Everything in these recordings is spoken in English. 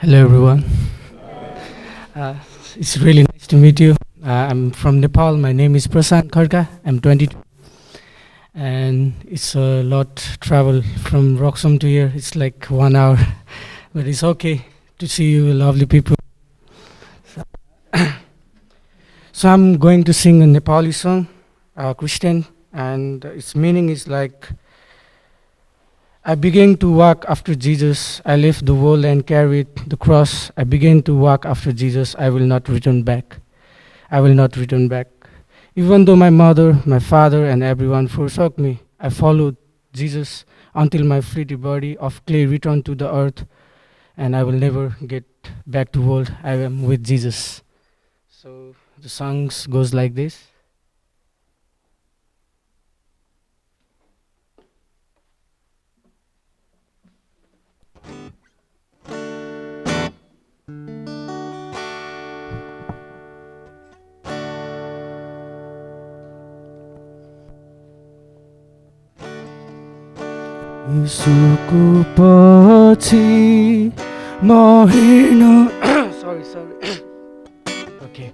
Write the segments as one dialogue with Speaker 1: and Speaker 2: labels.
Speaker 1: Hello, everyone. Uh, it's really nice to meet you. I'm from Nepal. My name is Prasad Kharka. I'm 22, and it's a lot travel from Roxham to here. It's like 1 hour, but it's okay to see you, lovely people. So, so I'm going to sing a Nepali song, Christian, and its meaning is like I began to walk after Jesus. I left the world and carried the cross. I began to walk after Jesus. I will not return back. I will not return back. Even though my mother, my father, and everyone forsook me, I followed Jesus until my fleeting body of clay returned to the earth, and I will never get back to world. I am with Jesus. So the songs goes like this. यीशुको पछि म हिँड्न sorry okay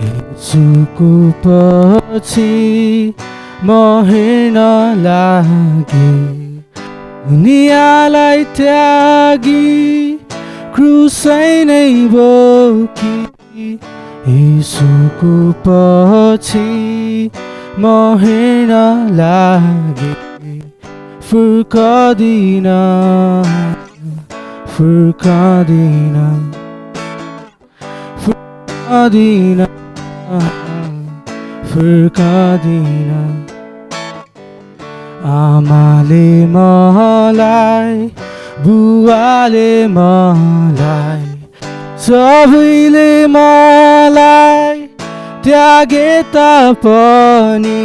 Speaker 1: यीशुको पछि म हिँड्न लागे दुनियाँलाई त्यागी क्रुसै नै बोकी यीशुको पछि म हिँड्न लागे फर्कदिन फर्कदिन फर्कदिन फर्कदिन आमाले मलाई बुवाले मलाई सबैले मलाई त्यागे तापनि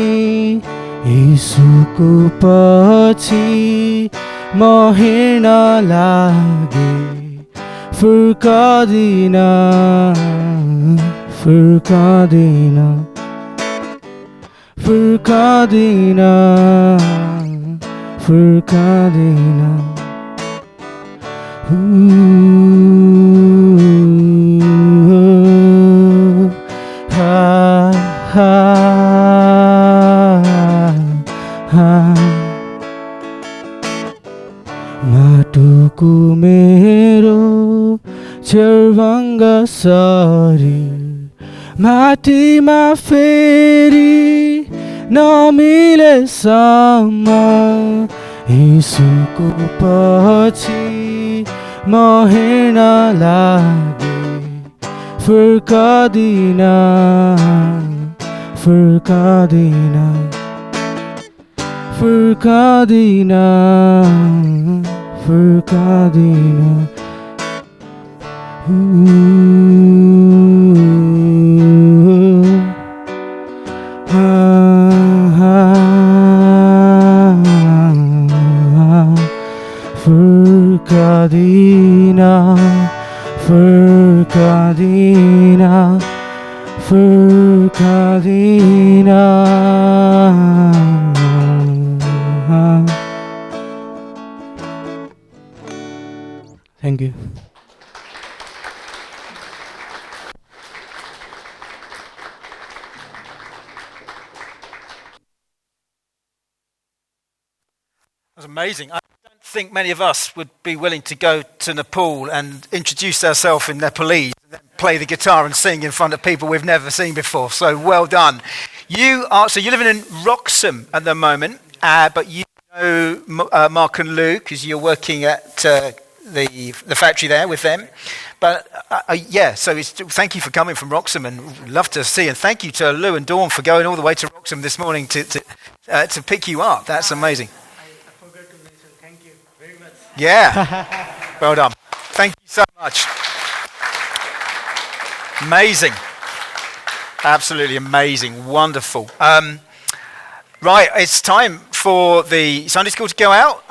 Speaker 1: यीशुको पछि म हिँड्न लागे फर्कदिन फर्कदिन फर्कदिन फर्कदिन माटोको मेरो चर्वङ्ग शरीर माटीमा फेरि नमिलेसम्म यीशुको पछि म हिँड्न लागे फर्कदिन फर्कदिन फर्कदिन फर्कदिन फर्कदिन फर्कदिन फर्कदिन Thank you.
Speaker 2: That's amazing. I don't think many of us would be willing to go to Nepal and introduce ourselves in Nepalese and then play the guitar and sing in front of people we've never seen before. So well done. You're living in Wroxham at the moment, but you know Mark and Luke because you're working at the factory there with them. But thank you for coming from Wroxham and love to see. And thank you to Lou and Dawn for going all the way to Wroxham this morning to pick you up. That's amazing.
Speaker 1: I forgot to mention thank you very much.
Speaker 2: Yeah, well done. Thank you so much. Amazing. Absolutely amazing. Wonderful. Right, it's time for the Sunday school to go out.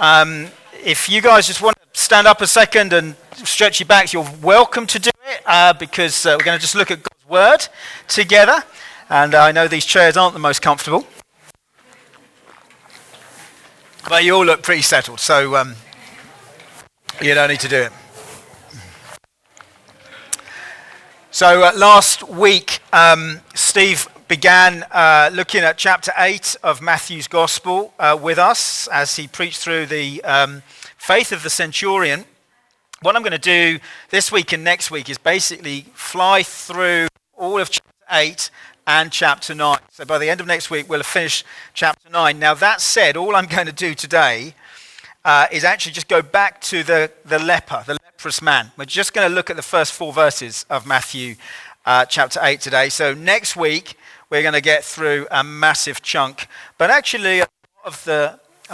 Speaker 2: If you guys just want to stand up a second and stretch your backs, you're welcome to do it because we're going to just look at God's Word together. And I know these chairs aren't the most comfortable. But you all look pretty settled, so you don't need to do it. So last week, Steve began looking at chapter 8 of Matthew's Gospel with us as he preached through the faith of the centurion. What I'm going to do this week and next week is basically fly through all of chapter 8 and chapter 9. So by the end of next week, we'll have finished chapter 9. Now, that said, all I'm going to do today is actually just go back to the leprous man. We're just going to look at the first 4 verses of Matthew chapter 8 today. So next week, we're going to get through a massive chunk. But actually, a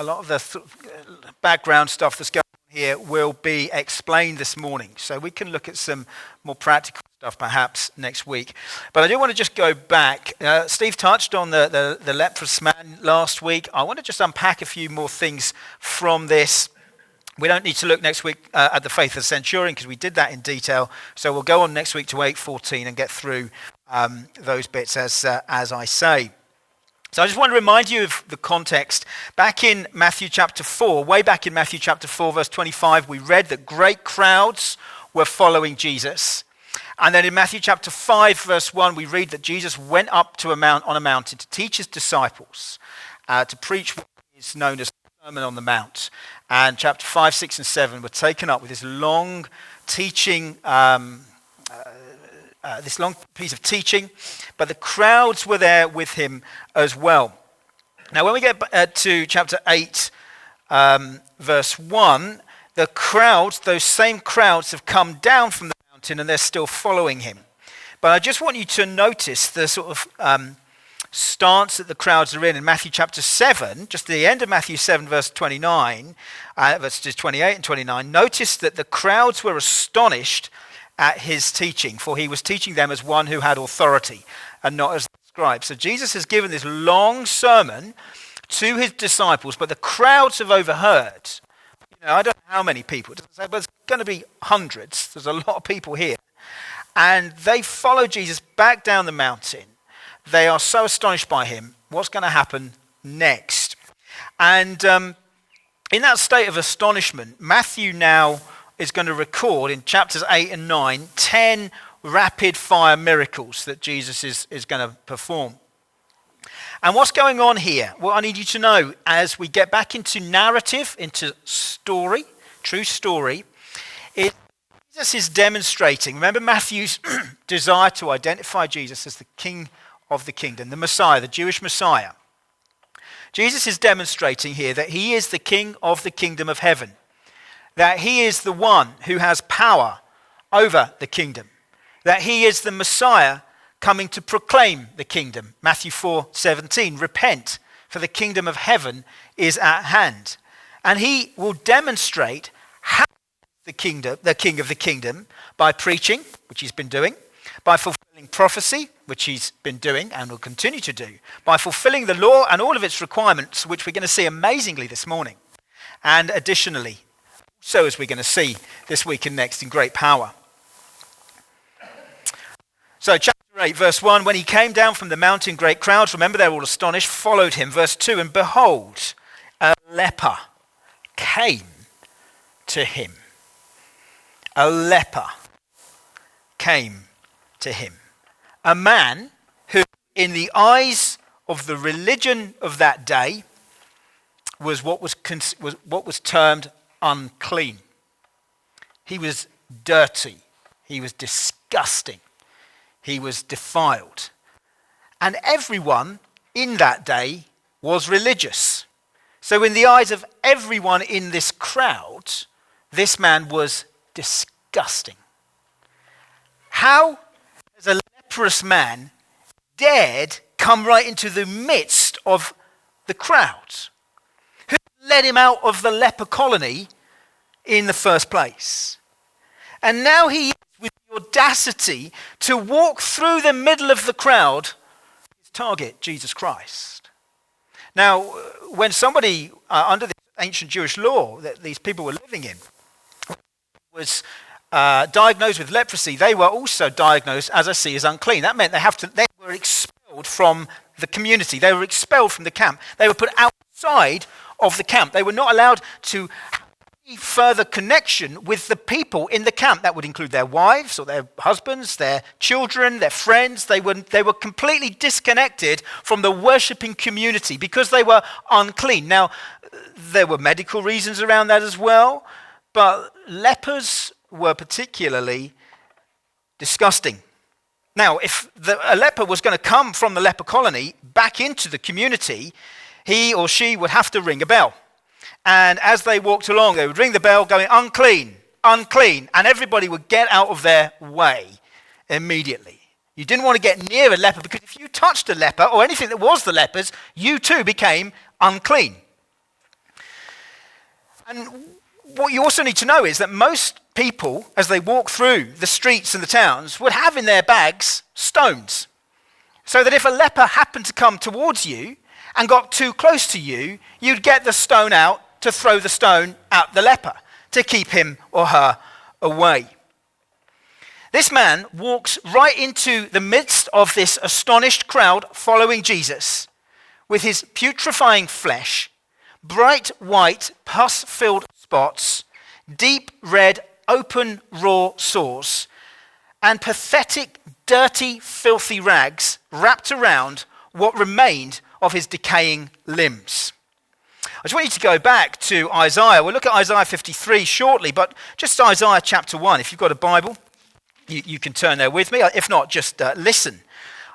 Speaker 2: lot of the background stuff that's going on here will be explained this morning. So we can look at some more practical stuff perhaps next week. But I do want to just go back. Steve touched on the leprous man last week. I want to just unpack a few more things from this. We don't need to look next week at the faith of the centurion because we did that in detail. So we'll go on next week to 8:14 and get through those bits as I say. So I just want to remind you of the context. Back in Matthew chapter 4, way back in Matthew chapter 4, verse 25, we read that great crowds were following Jesus. And then in Matthew chapter 5, verse 1, we read that Jesus went up to on a mountain to teach his disciples, to preach what is known as the Sermon on the Mount. And chapter 5, 6, and 7 were taken up with this long teaching, this long piece of teaching, but the crowds were there with him as well. Now, when we get to chapter 8, verse 1, the crowds, those same crowds, have come down from the mountain and they're still following him. But I just want you to notice the sort of stance that the crowds are in Matthew chapter 7, just at the end of Matthew 7, verse 29, verses 28 and 29. Notice that the crowds were astonished at his teaching, for he was teaching them as one who had authority and not as the scribes. So Jesus has given this long sermon to his disciples, but the crowds have overheard. I don't know how many people, it doesn't say, but it's going to be hundreds. There's a lot of people here. And they follow Jesus back down the mountain. They are so astonished by him. What's going to happen next? And in that state of astonishment, Matthew now is going to record in chapters 8 and 9 10 rapid fire miracles that Jesus is going to perform. And what's going on here? What I need you to know as we get back into narrative, into story, true story, is Jesus is demonstrating. Remember Matthew's desire to identify Jesus as the King of the kingdom, the Messiah, the Jewish Messiah. Jesus is demonstrating here that he is the King of the kingdom of heaven, that he is the one who has power over the kingdom, that he is the Messiah coming to proclaim the kingdom. Matthew 4:17, repent, for the kingdom of heaven is at hand. And he will demonstrate how the king of the kingdom by preaching, which he's been doing, by fulfilling prophecy, which he's been doing and will continue to do, by fulfilling the law and all of its requirements, which we're going to see amazingly this morning, and additionally, so as we're going to see this week and next in great power. So chapter 8, verse 1, when he came down from the mountain, great crowds, remember they're all astonished, followed him. Verse 2, and behold, a leper came to him. A leper came to him. A man who, in the eyes of the religion of that day, was what was termed unclean. He was dirty. He was disgusting. He was defiled. And everyone in that day was religious. So in the eyes of everyone in this crowd, this man was disgusting. How has a leprous man dared come right into the midst of the crowd? Who led him out of the leper colony in the first place? And now he is with the audacity to walk through the middle of the crowd, his target, Jesus Christ. Now, when somebody under the ancient Jewish law that these people were living in was diagnosed with leprosy, they were also diagnosed, as I see, as unclean. That meant they were expelled from the community. They were expelled from the camp. They were put outside of the camp. They were not allowed to have any further connection with the people in the camp. That would include their wives or their husbands, their children, their friends. They were completely disconnected from the worshipping community because they were unclean. Now, there were medical reasons around that as well, but lepers were particularly disgusting. Now, if a leper was going to come from the leper colony back into the community, he or she would have to ring a bell. And as they walked along, they would ring the bell going, unclean, unclean, and everybody would get out of their way immediately. You didn't want to get near a leper because if you touched a leper or anything that was the lepers, you too became unclean. And what you also need to know is that most people, as they walk through the streets and the towns, would have in their bags stones. So that if a leper happened to come towards you and got too close to you, you'd get the stone out to throw the stone at the leper to keep him or her away. This man walks right into the midst of this astonished crowd following Jesus with his putrefying flesh, bright white pus-filled spots, deep red open raw sores, and pathetic dirty filthy rags wrapped around what remained of his decaying limbs. I just want you to go back to Isaiah. We'll look at Isaiah 53 shortly, but just Isaiah chapter 1. If you've got a Bible, you can turn there with me. If not, just listen.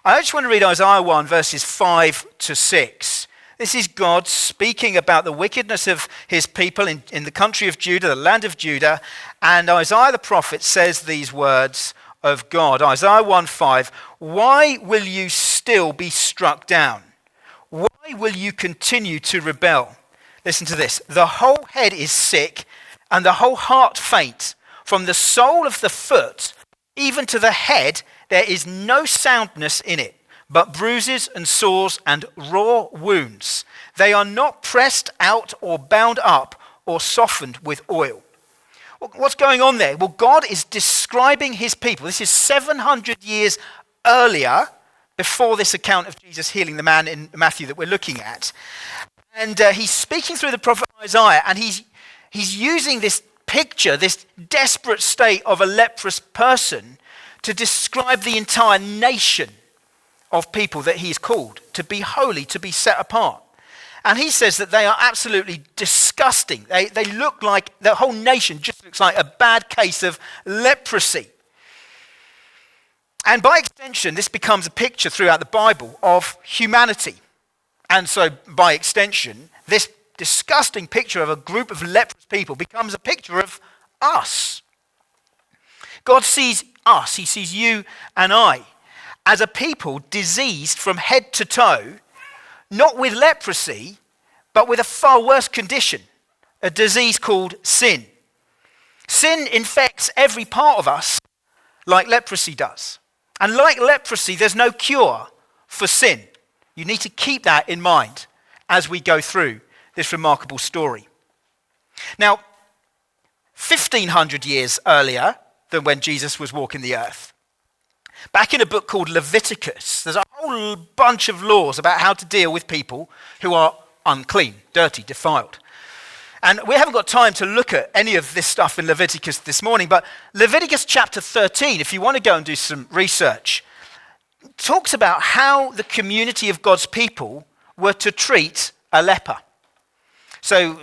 Speaker 2: I just want to read Isaiah 1 verses 5 to 6. This is God speaking about the wickedness of his people in the country of Judah, the land of Judah. And Isaiah the prophet says these words of God. Isaiah 1:5, why will you still be struck down? Why will you continue to rebel? Listen to this. The whole head is sick and the whole heart faint. From the sole of the foot even to the head, there is no soundness in it, but bruises and sores and raw wounds. They are not pressed out or bound up or softened with oil. What's going on there? Well, God is describing his people. This is 700 years earlier, before this account of Jesus healing the man in Matthew that we're looking at. And he's speaking through the prophet Isaiah, and he's using this picture, this desperate state of a leprous person, to describe the entire nation of people that he's called to be holy, to be set apart. And he says that they are absolutely disgusting. They look like, the whole nation just looks like a bad case of leprosy. And by extension, this becomes a picture throughout the Bible of humanity. And so by extension, this disgusting picture of a group of leprous people becomes a picture of us. God sees us, he sees you and I, as a people diseased from head to toe, not with leprosy, but with a far worse condition, a disease called sin. Sin infects every part of us like leprosy does. And like leprosy, there's no cure for sin. You need to keep that in mind as we go through this remarkable story. Now, 1,500 years earlier than when Jesus was walking the earth, back in a book called Leviticus, there's a whole bunch of laws about how to deal with people who are unclean, dirty, defiled. And we haven't got time to look at any of this stuff in Leviticus this morning, but Leviticus chapter 13, if you want to go and do some research, talks about how the community of God's people were to treat a leper. So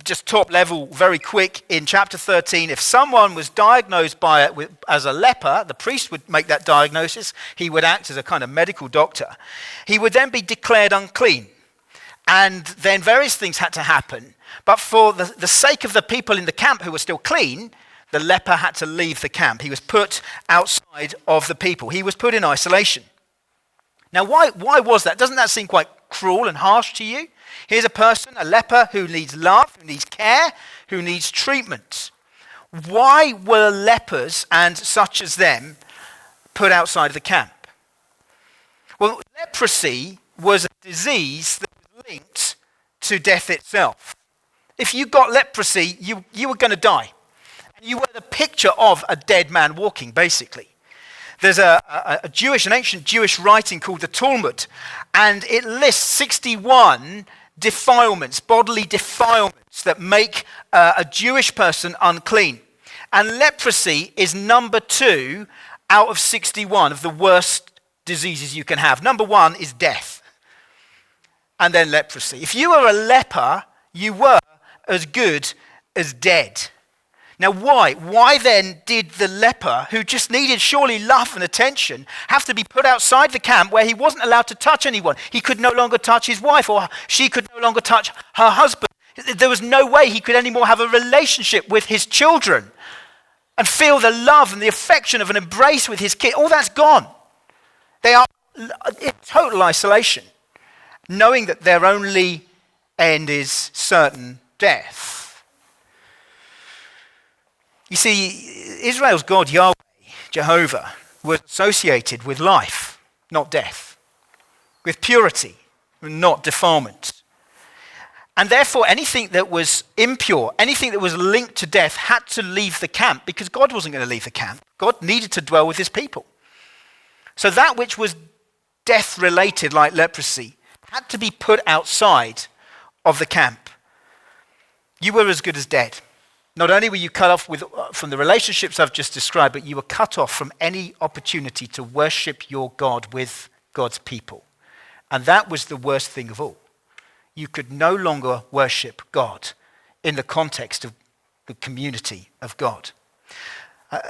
Speaker 2: just top level, very quick, in chapter 13, if someone was diagnosed as a leper, the priest would make that diagnosis. He would act as a kind of medical doctor. He would then be declared unclean. And then various things had to happen. But for the sake of the people in the camp who were still clean, the leper had to leave the camp. He was put outside of the people. He was put in isolation. Now, why was that? Doesn't that seem quite cruel and harsh to you? Here's a person, a leper, who needs love, who needs care, who needs treatment. Why were lepers and such as them put outside of the camp? Well, leprosy was a disease that was linked to death itself. If you got leprosy, you were going to die. And you were the picture of a dead man walking, basically. There's an ancient Jewish writing called the Talmud, and it lists 61 defilements, bodily defilements that make a Jewish person unclean. And leprosy is number 2 out of 61 of the worst diseases you can have. Number 1 is death, and then leprosy. If you were a leper, you were as good as dead. Now why? Why then did the leper, who just needed surely love and attention, have to be put outside the camp where he wasn't allowed to touch anyone? He could no longer touch his wife, or she could no longer touch her husband. There was no way he could anymore have a relationship with his children and feel the love and the affection of an embrace with his kid. All that's gone. They are in total isolation, knowing that their only end is certain death. You see, Israel's God, Yahweh, Jehovah, was associated with life, not death, with purity, not defilement. And therefore, anything that was impure, anything that was linked to death had to leave the camp, because God wasn't going to leave the camp. God needed to dwell with his people. So that which was death-related, like leprosy, had to be put outside of the camp. You were as good as dead. Not only were you cut off from the relationships I've just described, but you were cut off from any opportunity to worship your God with God's people. And that was the worst thing of all. You could no longer worship God in the context of the community of God.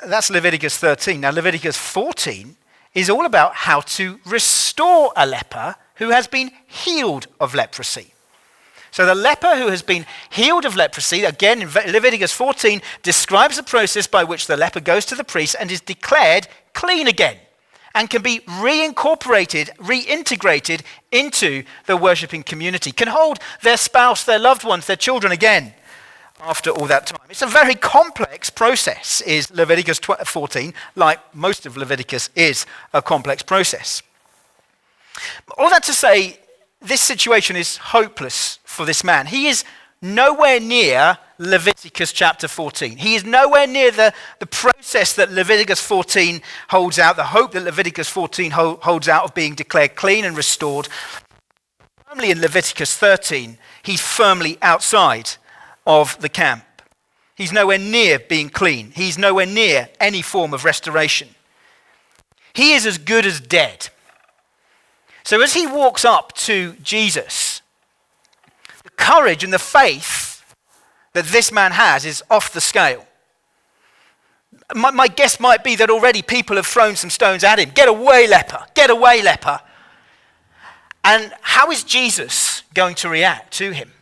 Speaker 2: That's Leviticus 13. Now, Leviticus 14 is all about how to restore a leper who has been healed of leprosy. So the leper who has been healed of leprosy, again in Leviticus 14, describes the process by which the leper goes to the priest and is declared clean again and can be reincorporated, reintegrated into the worshipping community, can hold their spouse, their loved ones, their children again after all that time. It's a very complex process, is Leviticus 14, like most of Leviticus is a complex process. All that to say, this situation is hopeless for this man. He is nowhere near Leviticus chapter 14. He is nowhere near the process that Leviticus 14 holds out, the hope that Leviticus 14 holds out of being declared clean and restored. Firmly in Leviticus 13, he's firmly outside of the camp. He's nowhere near being clean. He's nowhere near any form of restoration. He is as good as dead. So as he walks up to Jesus, the courage and the faith that this man has is off the scale. My guess might be that already people have thrown some stones at him. Get away, leper. Get away, leper. And how is Jesus going to react to him?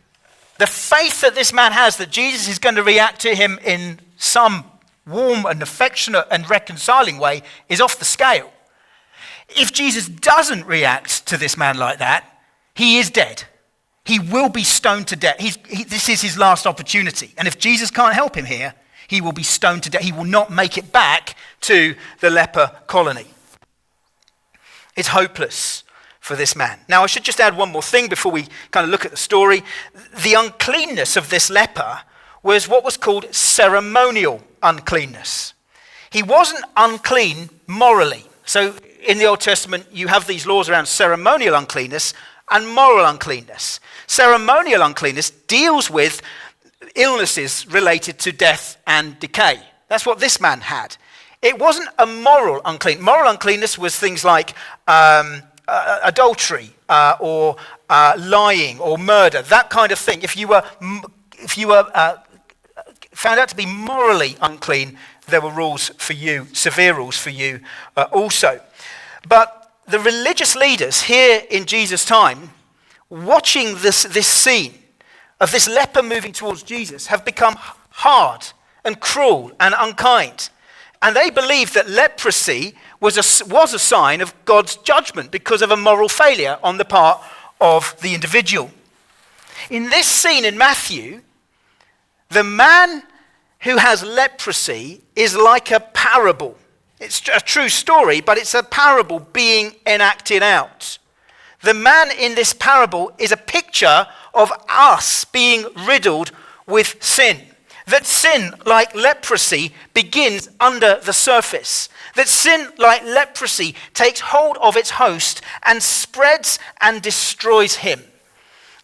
Speaker 2: The faith that this man has that Jesus is going to react to him in some warm and affectionate and reconciling way is off the scale. If Jesus doesn't react to this man like that, he is dead. He will be stoned to death. This is his last opportunity. And if Jesus can't help him here, he will be stoned to death. He will not make it back to the leper colony. It's hopeless for this man. Now, I should just add one more thing before we kind of look at the story. The uncleanness of this leper was what was called ceremonial uncleanness. He wasn't unclean morally. So in the Old Testament, you have these laws around ceremonial uncleanness and moral uncleanness. Ceremonial uncleanness deals with illnesses related to death and decay. That's what this man had. It wasn't a moral unclean. Moral uncleanness was things like adultery or lying or murder, that kind of thing. If you were found out to be morally unclean, there were rules for you, severe rules for you also. But the religious leaders here in Jesus' time, watching this scene of this leper moving towards Jesus, have become hard and cruel and unkind. And they believed that leprosy was a sign of God's judgment because of a moral failure on the part of the individual. In this scene in Matthew, the man who has leprosy is like a parable. It's a true story, but it's a parable being enacted out. The man in this parable is a picture of us being riddled with sin. That sin, like leprosy, begins under the surface. That sin, like leprosy, takes hold of its host and spreads and destroys him.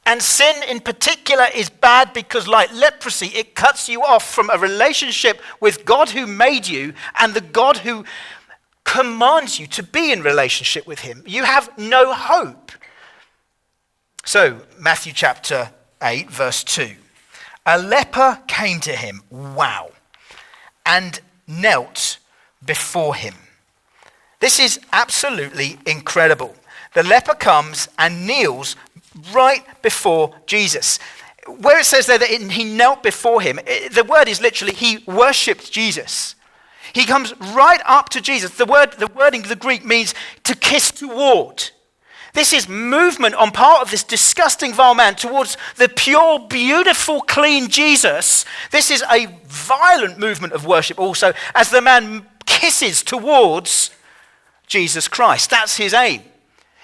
Speaker 2: And sin in particular is bad because, like leprosy, it cuts you off from a relationship with God who made you and the God who commands you to be in relationship with him. You have no hope. So, Matthew chapter 8, verse 2. A leper came to him, wow, and knelt before him. This is absolutely incredible. The leper comes and kneels right before Jesus. Where it says there that he knelt before him, the word is literally he worshipped Jesus. He comes right up to Jesus. The wording of the Greek means to kiss toward. This is movement on part of this disgusting, vile man towards the pure, beautiful, clean Jesus. This is a violent movement of worship also as the man kisses towards Jesus Christ. That's his aim.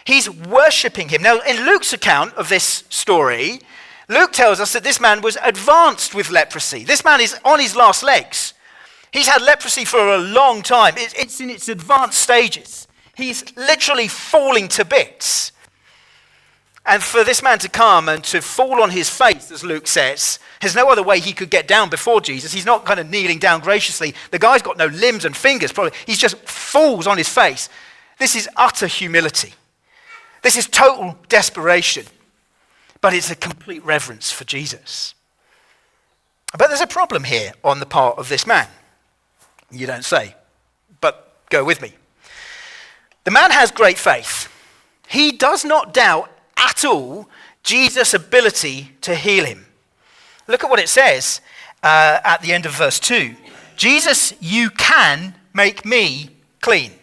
Speaker 2: He's worshipping him. Now, in Luke's account of this story, Luke tells us that this man was advanced with leprosy. This man is on his last legs. He's had leprosy for a long time. It's in its advanced stages. He's literally falling to bits. And for this man to come and to fall on his face, as Luke says, there's no other way he could get down before Jesus. He's not kind of kneeling down graciously. The guy's got no limbs and fingers, probably. He just falls on his face. This is utter humility. This is total desperation. But it's a complete reverence for Jesus. But there's a problem here on the part of this man. You don't say, but go with me. The man has great faith. He does not doubt at all Jesus' ability to heal him. Look at what it says at the end of verse 2. Jesus, you can make me clean.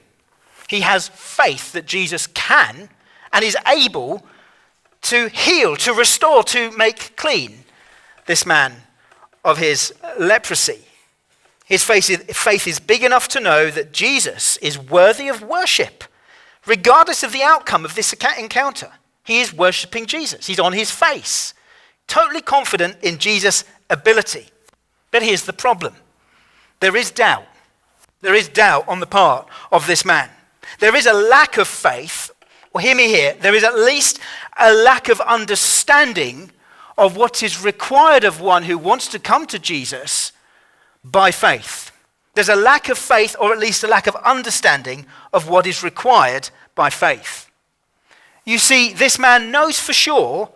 Speaker 2: He has faith that Jesus can and is able to heal, to restore, to make clean this man of his leprosy. His faith is big enough to know that Jesus is worthy of worship, regardless of the outcome of this encounter. He is worshipping Jesus. He's on his face, totally confident in Jesus' ability. But here's the problem. There is doubt. There is doubt on the part of this man. There is a lack of faith. Well, hear me here. There is at least a lack of understanding of what is required of one who wants to come to Jesus by faith. There's a lack of faith, or at least a lack of understanding of what is required by faith. You see, this man knows for sure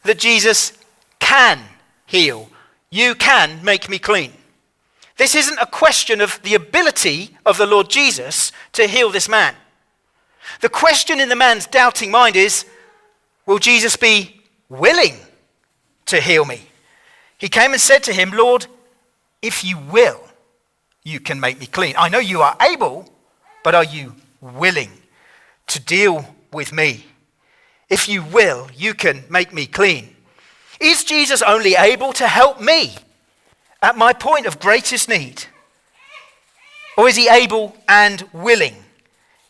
Speaker 2: that Jesus can heal. You can make me clean. This isn't a question of the ability of the Lord Jesus to heal this man. The question in the man's doubting mind is, will Jesus be willing to heal me? He came and said to him, Lord, if you will, you can make me clean. I know you are able, but are you willing to deal with me? If you will, you can make me clean. Is Jesus only able to help me at my point of greatest need? Or is he able and willing,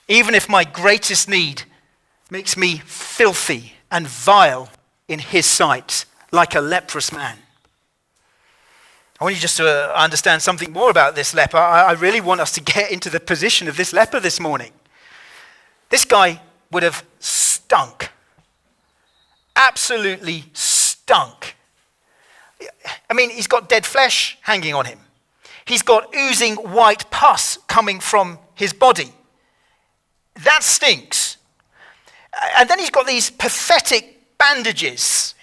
Speaker 2: even if my greatest need makes me filthy and vile in his sight, like a leprous man? I want you just to understand something more about this leper. I really want us to get into the position of this leper this morning. This guy would have stunk. Absolutely stunk. I mean, he's got dead flesh hanging on him. He's got oozing white pus coming from his body. That stinks. And then he's got these pathetic bandages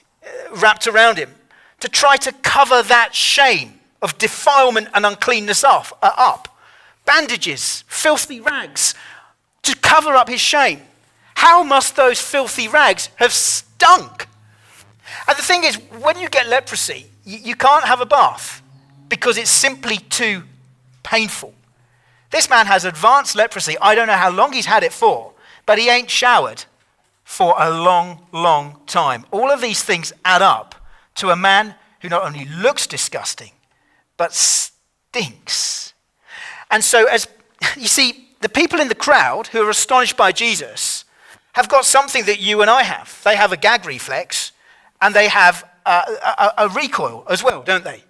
Speaker 2: wrapped around him to try to cover that shame of defilement and uncleanness up. Bandages, filthy rags to cover up his shame. How must those filthy rags have stunk? And the thing is, when you get leprosy, you can't have a bath because it's simply too painful. This man has advanced leprosy. I don't know how long he's had it for, but he ain't showered for a long, long time. All of these things add up to a man who not only looks disgusting, but stinks. And so, as you see, the people in the crowd who are astonished by Jesus have got something that you and I have. They have a gag reflex, and they have a recoil as well, don't they?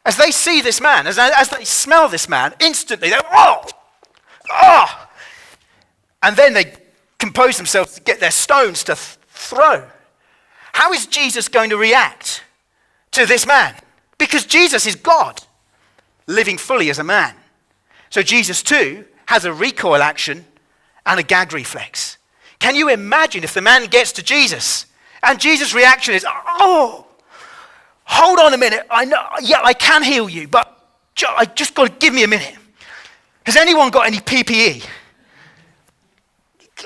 Speaker 2: As they see this man, as they smell this man, instantly they're, oh! And then they compose themselves to get their stones to throw. how is Jesus going to react to this man? Because Jesus is God, living fully as a man. So Jesus too has a recoil action and a gag reflex. Can you imagine if the man gets to Jesus and Jesus' reaction is, oh, hold on a minute. I know, yeah, I can heal you, but I just got to give me a minute. Has anyone got any PPE?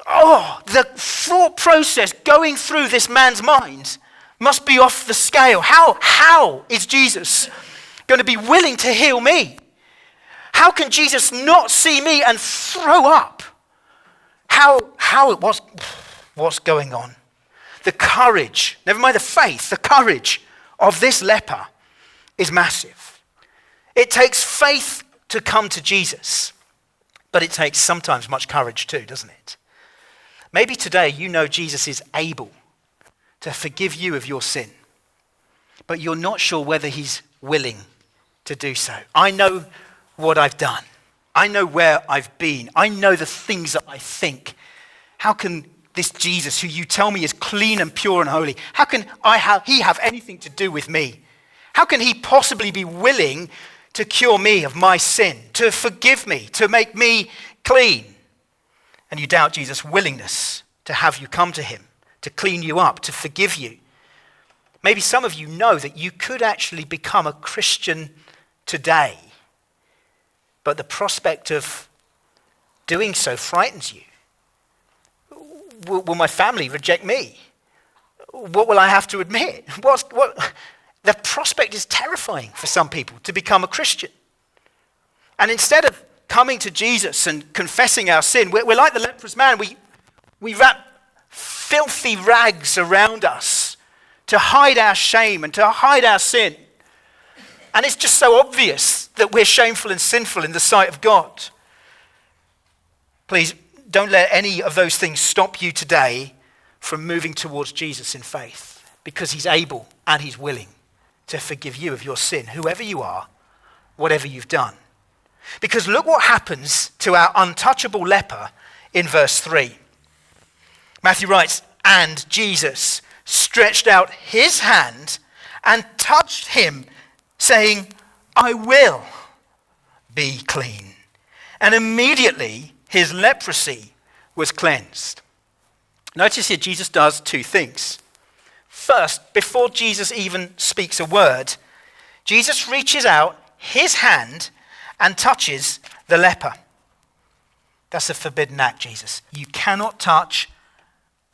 Speaker 2: Oh, the thought process going through this man's mind must be off the scale. How is Jesus going to be willing to heal me? How can Jesus not see me and throw up? What's going on? The courage, never mind the faith, the courage of this leper is massive. It takes faith to come to Jesus, but it takes sometimes much courage too, doesn't it? Maybe today you know Jesus is able to forgive you of your sin, but you're not sure whether he's willing to do so. I know what I've done. I know where I've been. I know the things that I think. How can this Jesus, who you tell me is clean and pure and holy, how can he have anything to do with me? How can he possibly be willing to cure me of my sin, to forgive me, to make me clean? And you doubt Jesus' willingness to have you come to him, to clean you up, to forgive you. Maybe some of you know that you could actually become a Christian today, but the prospect of doing so frightens you. Will my family reject me? What will I have to admit? The prospect is terrifying for some people to become a Christian. And instead of coming to Jesus and confessing our sin, we're like the leprous man. We wrap filthy rags around us to hide our shame and to hide our sin. And it's just so obvious that we're shameful and sinful in the sight of God. Please don't let any of those things stop you today from moving towards Jesus in faith, because he's able and he's willing to forgive you of your sin, whoever you are, whatever you've done. Because look what happens to our untouchable leper in verse 3. Matthew writes, and Jesus stretched out his hand and touched him, saying, I will be clean. And immediately his leprosy was cleansed. Notice here Jesus does two things. First, before Jesus even speaks a word, Jesus reaches out his hand and touches the leper. That's a forbidden act, Jesus. You cannot touch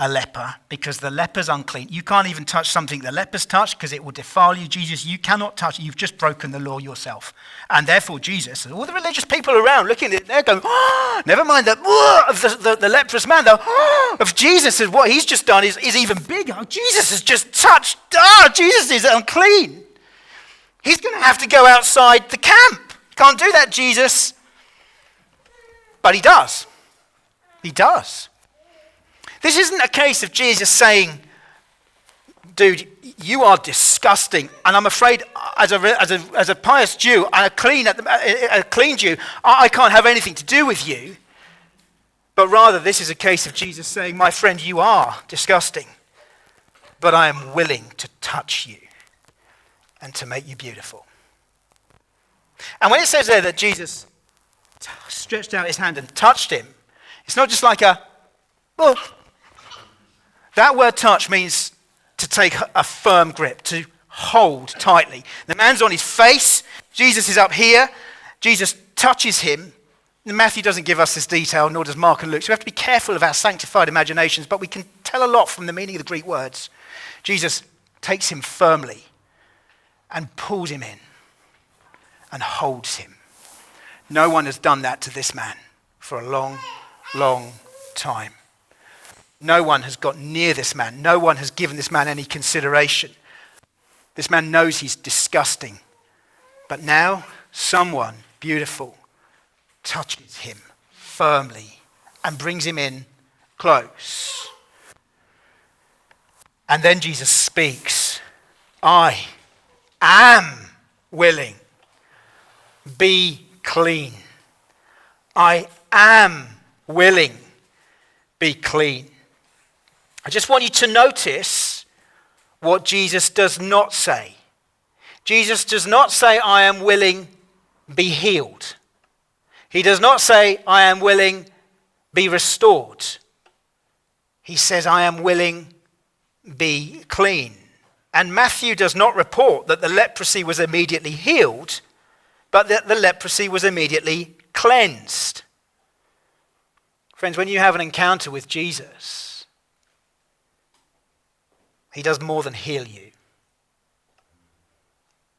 Speaker 2: a leper because the leper's unclean. You can't even touch something the leper's touched because it will defile you. Jesus, you cannot touch it. You've just broken the law yourself. And therefore Jesus, and all the religious people around looking at it, they're going, oh, never mind the leprous man, of Jesus, is what he's just done is even bigger. Jesus has just touched, Jesus is unclean. He's going to have to go outside the camp. Can't do that, Jesus. But he does. He does. This isn't a case of Jesus saying, dude, you are disgusting, and I'm afraid as a pious Jew, and a clean Jew, I can't have anything to do with you. But rather, this is a case of Jesus saying, my friend, you are disgusting, but I am willing to touch you and to make you beautiful. And when it says there that Jesus stretched out his hand and touched him, it's not just like that word touch means to take a firm grip, to hold tightly. The man's on his face. Jesus is up here. Jesus touches him. Matthew doesn't give us this detail, nor does Mark and Luke. So we have to be careful of our sanctified imaginations, but we can tell a lot from the meaning of the Greek words. Jesus takes him firmly and pulls him in and holds him. No one has done that to this man for a long, long time. No one has got near this man. No one has given this man any consideration. This man knows he's disgusting. But now someone beautiful touches him firmly and brings him in close. And then Jesus speaks, I am willing. Be clean. I am willing. Be clean. I just want you to notice what Jesus does not say. Jesus does not say, I am willing, be healed. He does not say, I am willing, be restored. He says, I am willing, be clean. And Matthew does not report that the leprosy was immediately healed, but that the leprosy was immediately cleansed. Friends, when you have an encounter with Jesus, he does more than heal you.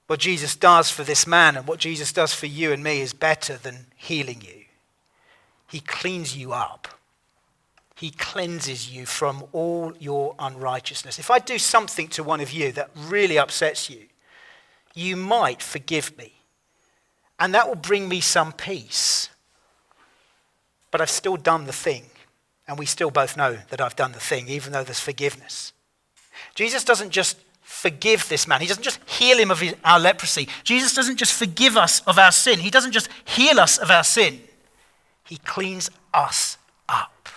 Speaker 2: What Jesus does for this man and what Jesus does for you and me is better than healing you. He cleans you up. He cleanses you from all your unrighteousness. If I do something to one of you that really upsets you, you might forgive me. And that will bring me some peace. But I've still done the thing. And we still both know that I've done the thing, even though there's forgiveness. Jesus doesn't just forgive this man. He doesn't just heal him of our leprosy. Jesus doesn't just forgive us of our sin. He doesn't just heal us of our sin. He cleans us up.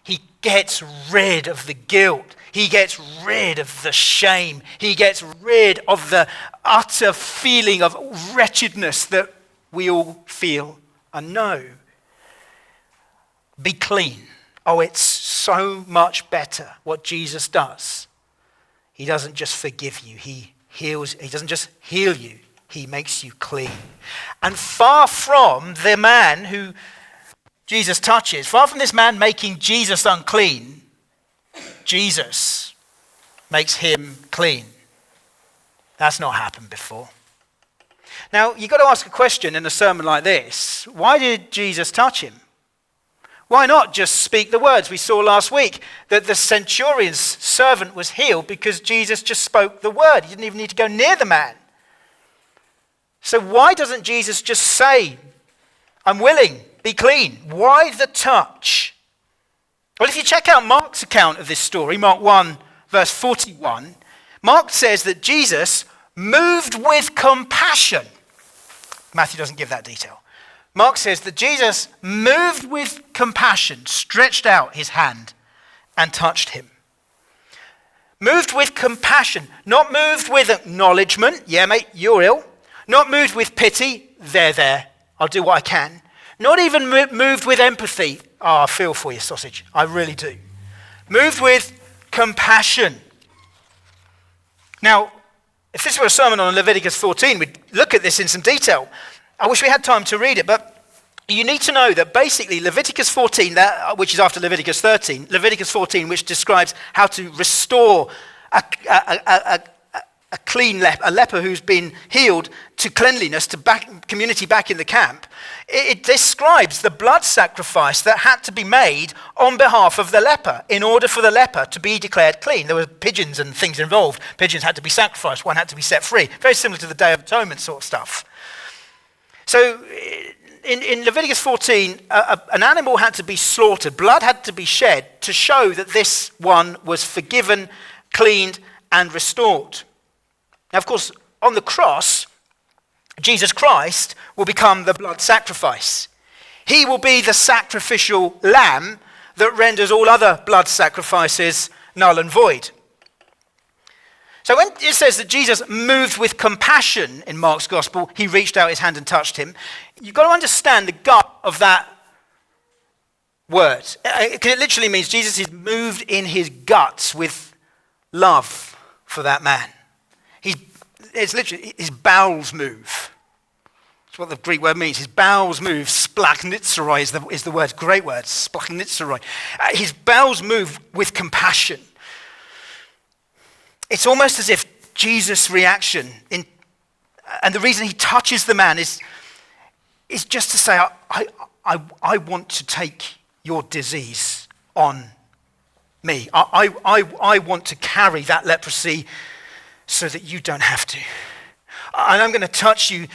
Speaker 2: He gets rid of the guilt. He gets rid of the shame. He gets rid of the utter feeling of wretchedness that we all feel and know. Be clean. Oh, it's so much better what Jesus does. He doesn't just forgive you. He heals. He doesn't just heal you. He makes you clean. And far from the man who Jesus touches, far from this man making Jesus unclean, Jesus makes him clean. That's not happened before. Now, you've got to ask a question in a sermon like this. Why did Jesus touch him? Why not just speak the words? We saw last week that the centurion's servant was healed because Jesus just spoke the word. He didn't even need to go near the man. So why doesn't Jesus just say, I'm willing, be clean? Why the touch? Well, if you check out Mark's account of this story, Mark 1, verse 41, Mark says that Jesus moved with compassion. Matthew doesn't give that detail. Mark says that Jesus moved with compassion, stretched out his hand and touched him. Moved with compassion, not moved with acknowledgement. Yeah, mate, you're ill. Not moved with pity. There, I'll do what I can. Not even moved with empathy. Oh, I feel for you, sausage. I really do. Moved with compassion. Now, if this were a sermon on Leviticus 14, we'd look at this in some detail. I wish we had time to read it, but you need to know that basically Leviticus 14, which is after Leviticus 13, Leviticus 14, which describes how to restore a clean leper, a leper who's been healed to cleanliness, to community back in the camp, it describes the blood sacrifice that had to be made on behalf of the leper in order for the leper to be declared clean. There were pigeons and things involved. Pigeons had to be sacrificed. One had to be set free. Very similar to the Day of Atonement sort of stuff. So in Leviticus 14, an animal had to be slaughtered. Blood had to be shed to show that this one was forgiven, cleaned, and restored. Now, of course, on the cross, Jesus Christ will become the blood sacrifice. He will be the sacrificial lamb that renders all other blood sacrifices null and void. So when it says that Jesus moved with compassion in Mark's gospel, he reached out his hand and touched him, you've got to understand the gut of that word. Because it literally means Jesus is moved in his guts with love for that man. It's literally, his bowels move. That's what the Greek word means. His bowels move. Splachnitzeroi is the word. Great word. Splachnitzeroi. His bowels move with compassion. It's almost as if Jesus' reaction, and the reason he touches the man is just to say, I want to take your disease on me. I want to carry that leprosy so that you don't have to. And I'm going to touch you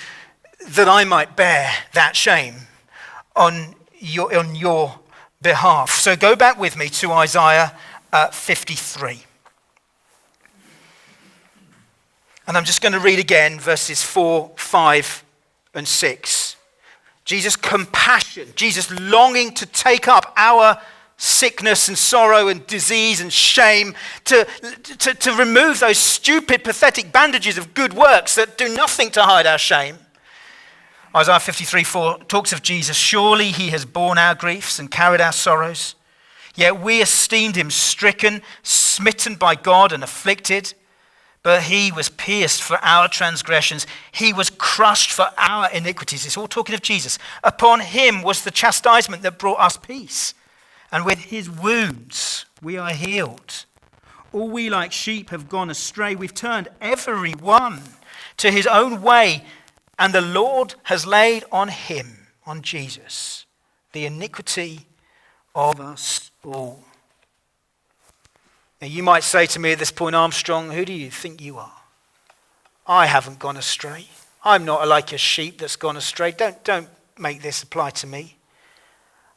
Speaker 2: that I might bear that shame on your behalf. So go back with me to Isaiah 53. And I'm just going to read again verses 4, 5, and 6. Jesus' compassion, Jesus longing to take up our sickness and sorrow and disease and shame, to remove those stupid, pathetic bandages of good works that do nothing to hide our shame. Isaiah 53:4 talks of Jesus. Surely he has borne our griefs and carried our sorrows. Yet we esteemed him stricken, smitten by God and afflicted. But he was pierced for our transgressions. He was crushed for our iniquities. It's all talking of Jesus. Upon him was the chastisement that brought us peace. And with his wounds we are healed. All we like sheep have gone astray. We've turned every one to his own way. And the Lord has laid on him, on Jesus, the iniquity of us all. Now you might say to me at this point, Armstrong, who do you think you are? I haven't gone astray. I'm not like a sheep that's gone astray. Don't make this apply to me.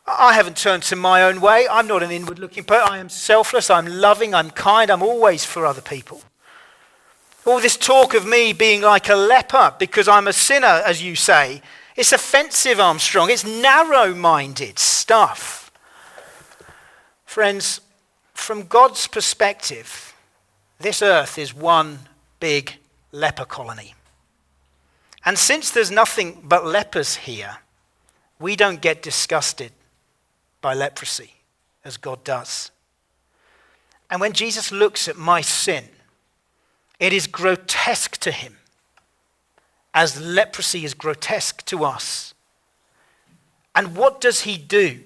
Speaker 2: I haven't turned to my own way. I'm not an inward-looking person. I am selfless, I'm loving, I'm kind, I'm always for other people. All this talk of me being like a leper because I'm a sinner, as you say, it's offensive, Armstrong. It's narrow-minded stuff. Friends, from God's perspective, this earth is one big leper colony. And since there's nothing but lepers here, we don't get disgusted by leprosy as God does. And when Jesus looks at my sin, it is grotesque to him, as leprosy is grotesque to us. And what does he do?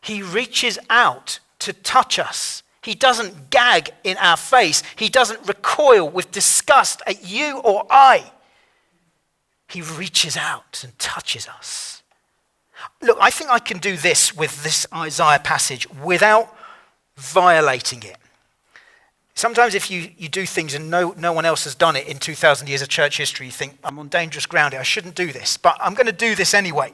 Speaker 2: He reaches out to touch us. He doesn't gag in our face. He doesn't recoil with disgust at you or I. He reaches out and touches us. Look, I think I can do this with this Isaiah passage without violating it. Sometimes if you do things and no one else has done it in 2,000 years of church history, you think, I'm on dangerous ground here, I shouldn't do this, but I'm going to do this anyway.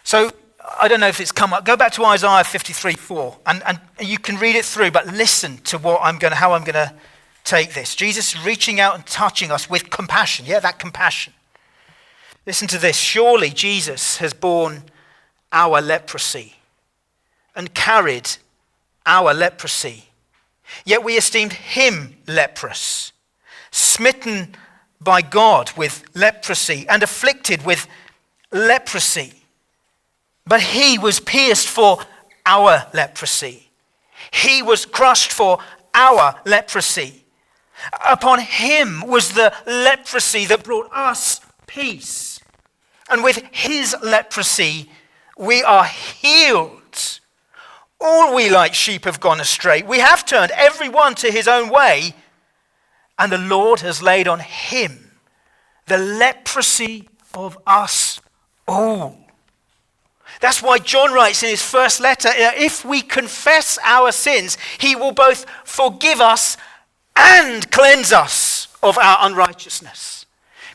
Speaker 2: So, I don't know if it's come up. Go back to Isaiah 53:4, and you can read it through, but listen to how I'm going to take this. Jesus reaching out and touching us with compassion. Yeah, that compassion. Listen to this. Surely Jesus has borne our leprosy and carried our leprosy. Yet we esteemed him leprous, smitten by God with leprosy and afflicted with leprosy. But he was pierced for our leprosy. He was crushed for our leprosy. Upon him was the leprosy that brought us peace. And with his leprosy, we are healed. All we like sheep have gone astray. We have turned every one to his own way. And the Lord has laid on him the leprosy of us all. That's why John writes in his first letter, if we confess our sins, he will both forgive us and cleanse us of our unrighteousness.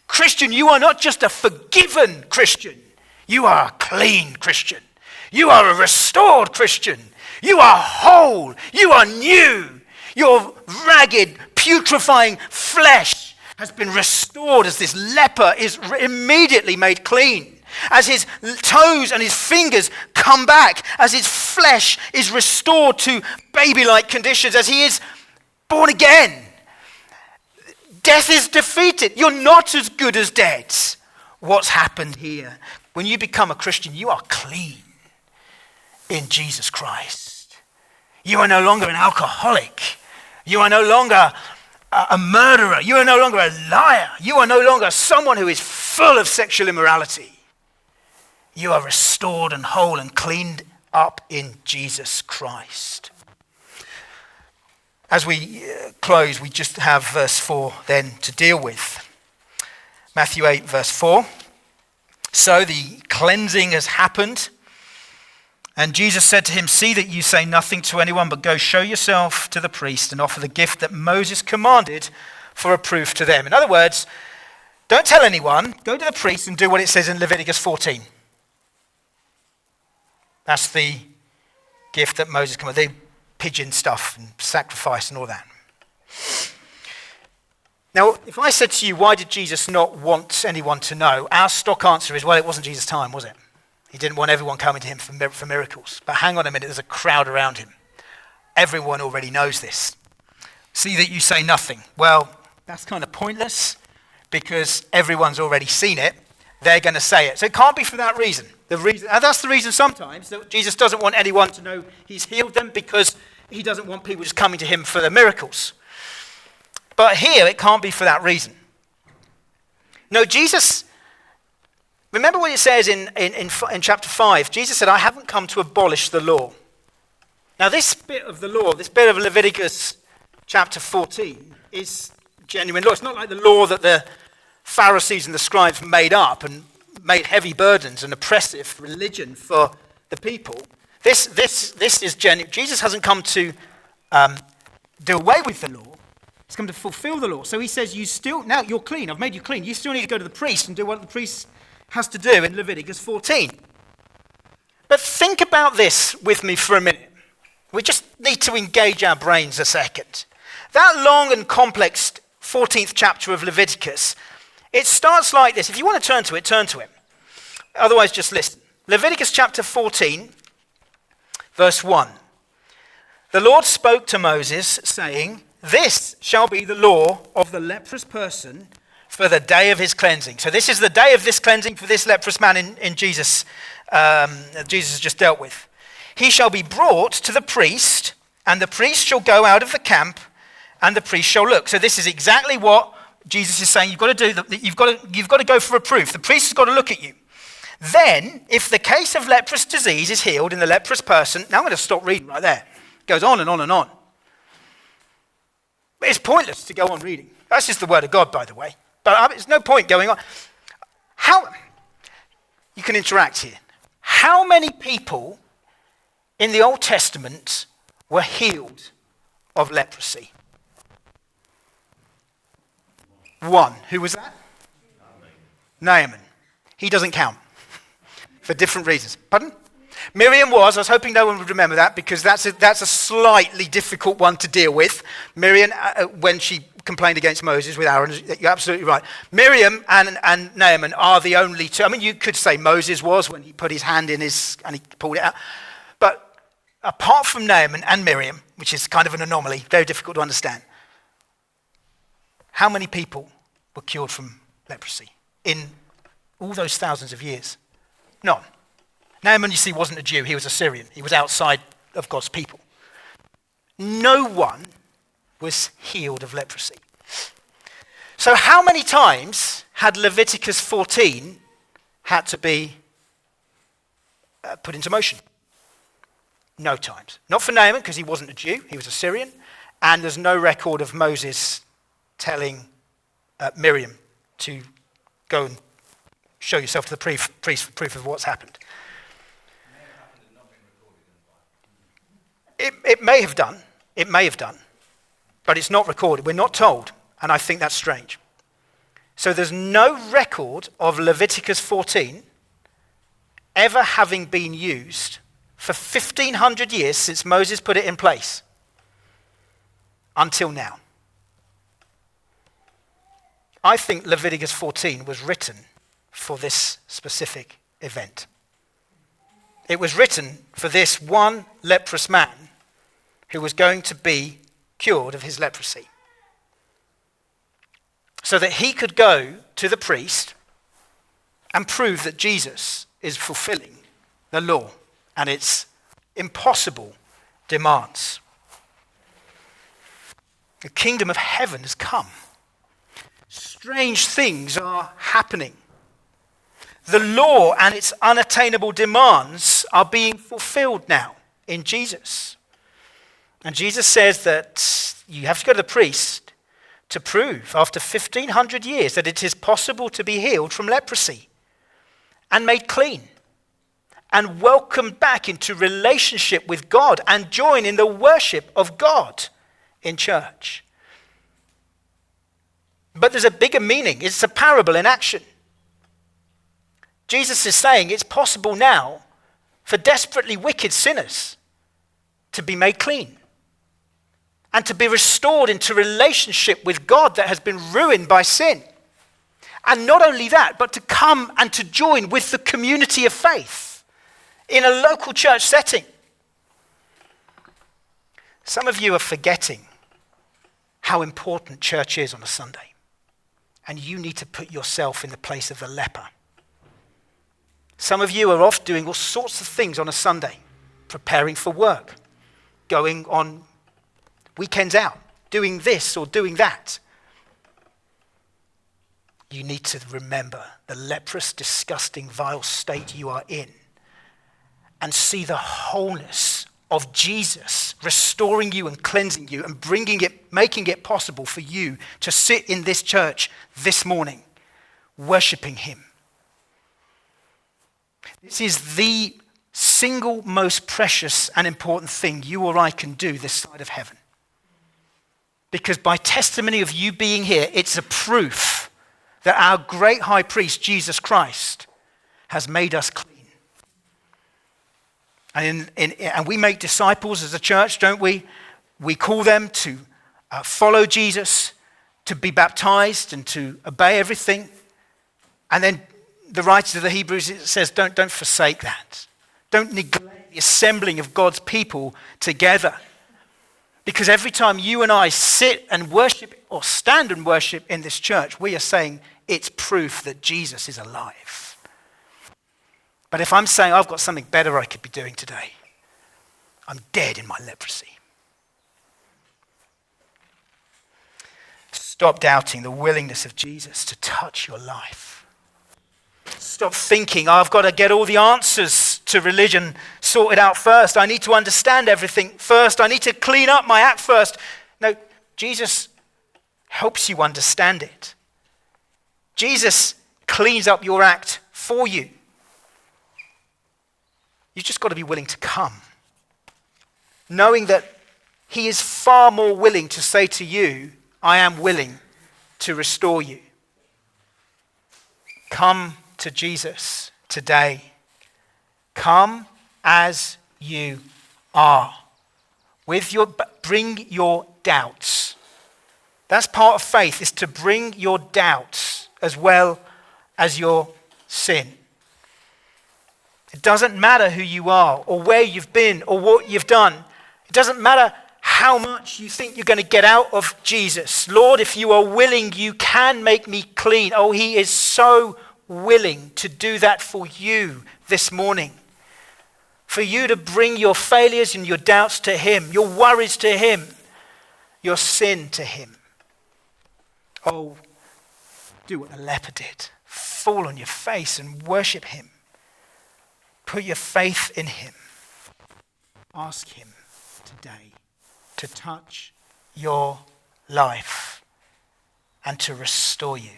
Speaker 2: Christian, you are not just a forgiven Christian. You are a clean Christian. You are a restored Christian. You are whole. You are new. Your ragged, putrefying flesh has been restored as this leper is immediately made clean. As his toes and his fingers come back, as his flesh is restored to baby-like conditions, as he is born again. Death is defeated. You're not as good as dead. What's happened here? When you become a Christian, you are clean in Jesus Christ. You are no longer an alcoholic. You are no longer a murderer. You are no longer a liar. You are no longer someone who is full of sexual immorality. You are restored and whole and cleaned up in Jesus Christ. As we close, we just have verse 4 then to deal with. Matthew 8, verse 4. So the cleansing has happened. And Jesus said to him, see that you say nothing to anyone, but go show yourself to the priest and offer the gift that Moses commanded for a proof to them. In other words, don't tell anyone, go to the priest and do what it says in Leviticus 14. That's the gift that Moses commanded, the pigeon stuff and sacrifice and all that. Now, if I said to you, why did Jesus not want anyone to know? Our stock answer is, well, it wasn't Jesus' time, was it? He didn't want everyone coming to him for miracles. But hang on a minute, there's a crowd around him. Everyone already knows this. See that you say nothing. Well, that's kind of pointless because everyone's already seen it. They're going to say it. So it can't be for that reason. And that's the reason sometimes that Jesus doesn't want anyone to know he's healed them, because he doesn't want people just coming to him for their miracles. But here it can't be for that reason. No, Jesus, remember what it says in chapter 5. Jesus said, I haven't come to abolish the law. Now this bit of the law, this bit of Leviticus chapter 14 is genuine law. It's not like the law that the Pharisees and the scribes made up and made heavy burdens and oppressive religion for the people. This is genuine. Jesus hasn't come to do away with the law. He's come to fulfill the law. So he says, now you're clean. I've made you clean. You still need to go to the priest and do what the priest has to do in Leviticus 14. But think about this with me for a minute. We just need to engage our brains a second. That long and complex 14th chapter of Leviticus, it starts like this. If you want to turn to it, turn to it. Otherwise, just listen. Leviticus chapter 14, verse 1. The Lord spoke to Moses, saying, this shall be the law of the leprous person for the day of his cleansing. So this is the day of this cleansing for this leprous man in Jesus, Jesus has just dealt with. He shall be brought to the priest, and the priest shall go out of the camp, and the priest shall look. So this is exactly what Jesus is saying. You've got to do. You've got to go for a proof. The priest has got to look at you. Then, if the case of leprous disease is healed in the leprous person, now I'm going to stop reading right there. It goes on and on and on. But it's pointless to go on reading. That's just the word of God, by the way. But there's no point going on. How you can interact here. How many people in the Old Testament were healed of leprosy? One. Who was that? Naaman. He doesn't count for different reasons. Pardon? Miriam was. I was hoping no one would remember that, because that's a slightly difficult one to deal with. Miriam, when she complained against Moses with Aaron, you're absolutely right. Miriam and Naaman are the only two. I mean, you could say Moses was when he put his hand in his and he pulled it out. But apart from Naaman and Miriam, which is kind of an anomaly, very difficult to understand, how many people were cured from leprosy in all those thousands of years? None. Naaman, you see, wasn't a Jew. He was a Syrian. He was outside of God's people. No one was healed of leprosy. So how many times had Leviticus 14 had to be put into motion? No times. Not for Naaman, because he wasn't a Jew. He was a Syrian. And there's no record of Moses telling Miriam to go and show yourself to the priest for proof of what's happened. It may have done. It may have done. But it's not recorded. We're not told. And I think that's strange. So there's no record of Leviticus 14 ever having been used for 1,500 years since Moses put it in place until now. I think Leviticus 14 was written for this specific event. It was written for this one leprous man who was going to be cured of his leprosy, so that he could go to the priest and prove that Jesus is fulfilling the law and its impossible demands. The kingdom of heaven has come. Strange things are happening. The law and its unattainable demands are being fulfilled now in Jesus. And Jesus says that you have to go to the priest to prove after 1,500 years that it is possible to be healed from leprosy and made clean and welcomed back into relationship with God and join in the worship of God in church. But there's a bigger meaning. It's a parable in action. Jesus is saying it's possible now for desperately wicked sinners to be made clean and to be restored into relationship with God that has been ruined by sin. And not only that, but to come and to join with the community of faith in a local church setting. Some of you are forgetting how important church is on a Sunday. And you need to put yourself in the place of the leper. Some of you are off doing all sorts of things on a Sunday, preparing for work, going on weekends out, doing this or doing that. You need to remember the leprous, disgusting, vile state you are in and see the wholeness of Jesus restoring you and cleansing you and making it possible for you to sit in this church this morning, worshiping him. This is the single most precious and important thing you or I can do this side of heaven. Because by testimony of you being here, it's a proof that our great high priest, Jesus Christ, has made us clean. And we make disciples as a church, don't we? We call them to follow Jesus, to be baptized and to obey everything. And then the writer of the Hebrews says, don't forsake that. Don't neglect the assembling of God's people together. Because every time you and I sit and worship or stand and worship in this church, we are saying it's proof that Jesus is alive. But if I'm saying I've got something better I could be doing today, I'm dead in my leprosy. Stop doubting the willingness of Jesus to touch your life. Stop thinking, I've got to get all the answers to religion sorted out first. I need to understand everything first. I need to clean up my act first. No, Jesus helps you understand it. Jesus cleans up your act for you. You've just got to be willing to come, knowing that he is far more willing to say to you, I am willing to restore you. Come to Jesus today. Come as you are. Bring your doubts. That's part of faith, is to bring your doubts as well as your sin. It doesn't matter who you are or where you've been or what you've done. It doesn't matter how much you think you're going to get out of Jesus. Lord, if you are willing, you can make me clean. Oh, he is so willing to do that for you this morning. For you to bring your failures and your doubts to him, your worries to him, your sin to him. Oh, do what the leper did. Fall on your face and worship him. Put your faith in him. Ask him today to touch your life and to restore you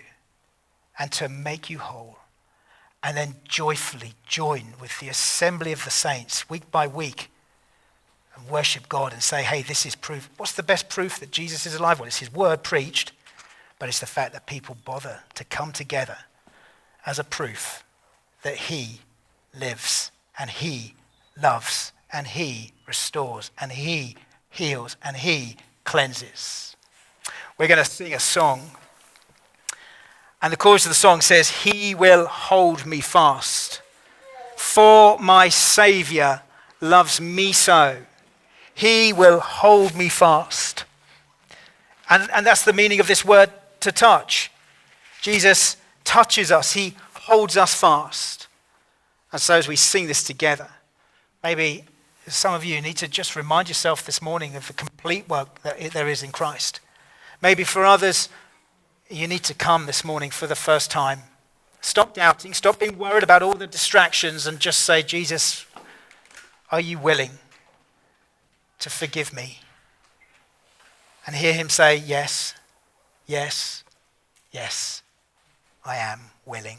Speaker 2: and to make you whole. And then joyfully join with the assembly of the saints week by week and worship God and say, hey, this is proof. What's the best proof that Jesus is alive? Well, it's his word preached, but it's the fact that people bother to come together as a proof that he lives and he loves and he restores and he heals and he cleanses. We're going to sing a song, and the chorus of the song says, he will hold me fast, for my Saviour loves me so. He will hold me fast. And that's the meaning of this word, to touch. Jesus touches us. He holds us fast. And so as we sing this together, maybe some of you need to just remind yourself this morning of the complete work that there is in Christ. Maybe for others, you need to come this morning for the first time. Stop doubting, stop being worried about all the distractions and just say, Jesus, are you willing to forgive me? And hear him say, yes, yes, yes, I am willing.